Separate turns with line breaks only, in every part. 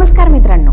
नमस्कार मित्रांनो,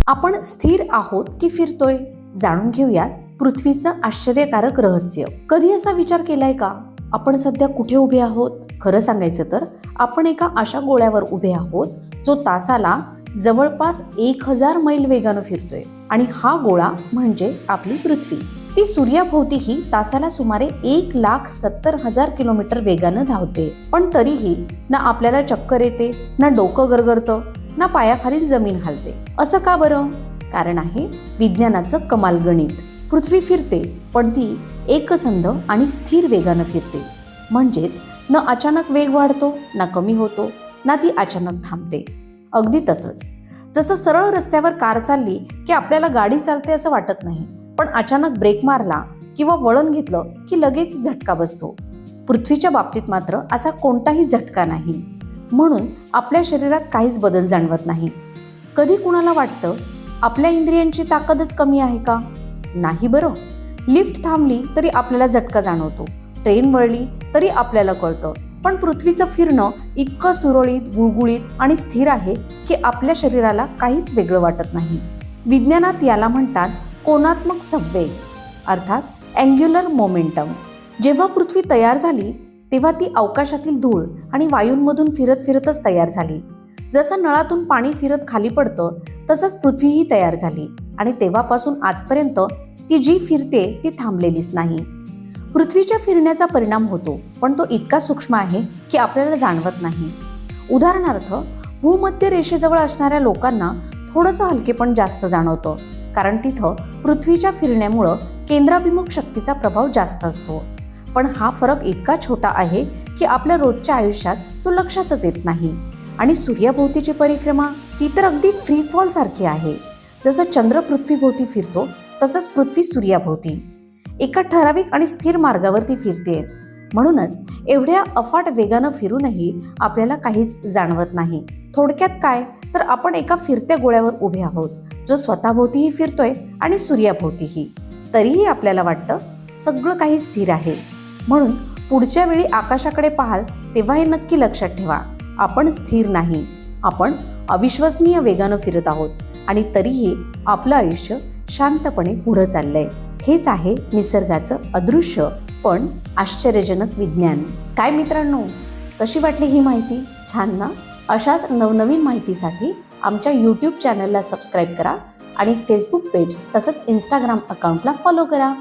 आपण स्थिर आहोत की फिरतोय जाणून घेऊयात पृथ्वीचं आश्चर्यकारक रहस्य. कधी असा विचार केलाय का आपण सध्या कुठे उभे आहोत? खरं सांगायचं तर आपण एका अशा गोळ्यावर उभे आहोत जो तासाला जवळपास 1000 मैल वेगानं फिरतोय. आणि हा गोळा म्हणजे आपली पृथ्वी. ती सूर्याभोवतीही तासाला सुमारे 1,70,000 किलोमीटर वेगानं धावते. पण तरीही ना आपल्याला चक्कर येते, ना डोकं गरगरतं, ना पायाखालील जमीन हलते. असं का बरं? कारण आहे विज्ञानाचं कमाल गणित. पृथ्वी फिरते, पण ती एकसंध आणि स्थिर वेगानं फिरते. म्हणजेच न अचानक वेग वाढतो, ना कमी होतो, ना ती अचानक थांबते. अगदी तसंच जसं सरळ रस्त्यावर कार चालली की आपल्याला गाडी चालते असं वाटत नाही, पण अचानक ब्रेक मारला किंवा वळण घेतलं की लगेच झटका बसतो. पृथ्वीच्या बाबतीत मात्र असा कोणताही झटका नाही. म्हणून आपल्या शरीरात काहीच बदल जाणवत नाही. कधी कुणाला वाटतं आपल्या इंद्रियांची ताकदच कमी आहे का? नाही बरं. लिफ्ट थांबली तरी आपल्याला झटका जाणवतो, ट्रेन वळली तरी आपल्याला कळतं. पण पृथ्वीचं फिरणं इतकं सुरळीत, गुळगुळीत आणि स्थिर आहे की आपल्या शरीराला काहीच वेगळं वाटत नाही. विज्ञानात याला म्हणतात कोनात्मक संवेग, अर्थात अँग्युलर मोमेंटम. जेव्हा पृथ्वी तयार झाली तेव्हा ती अवकाशातील धूळ आणि वायूंमधून फिरत फिरतच तयार झाली. जसं नळातून पाणी फिरत खाली पडतं तसंच पृथ्वीही तयार झाली. आणि तेव्हापासून आजपर्यंत ती जी फिरते ती थांबलेलीच नाही. पृथ्वीच्या फिरण्याचा परिणाम होतो, पण तो इतका सूक्ष्म आहे की आपल्याला जाणवत नाही. उदाहरणार्थ, भूमध्य रेषेजवळ असणाऱ्या लोकांना थोडंसं हलकेपण जास्त जाणवतं, कारण तिथं पृथ्वीच्या फिरण्यामुळं केंद्राभिमुख शक्तीचा प्रभाव जास्त असतो. पण हा फरक इतका छोटा आहे की आपल्या रोजच्या आयुष्यात तो लक्षातच येत नाही. आणि सूर्याभोवतीची परिक्रमा ती तर अगदी फ्री फॉल सारखी आहे. जसं चंद्र पृथ्वीभोवती फिरतो तसंच पृथ्वी सूर्याभोवती एका ठराविक आणि स्थिर मार्गावरती फिरते. म्हणूनच एवढ्या अफाट वेगानं फिरूनही आपल्याला काहीच जाणवत नाही. थोडक्यात काय तर आपण एका फिरत्या गोळ्यावर उभे आहोत जो स्वतःभोवतीही फिरतोय आणि सूर्याभोवतीही. तरीही आपल्याला वाटतं सगळं काही स्थिर आहे. म्हणून पुढच्या वेळी आकाशाकडे पाहाल तेव्हा हे नक्की लक्षात ठेवा, आपण स्थिर नाही, आपण अविश्वसनीय वेगानं फिरत आहोत. आणि तरीही आपलं आयुष्य शांतपणे पुढे चाललंय. हेच आहे निसर्गाचं अदृश्य पण आश्चर्यजनक विज्ञान. काय मित्रांनो, कशी वाटली ही माहिती? छान ना? अशाच नवनवीन माहितीसाठी आमच्या यूट्यूब चॅनलला सबस्क्राईब करा आणि फेसबुक पेज तसंच इंस्टाग्राम अकाउंटला फॉलो करा.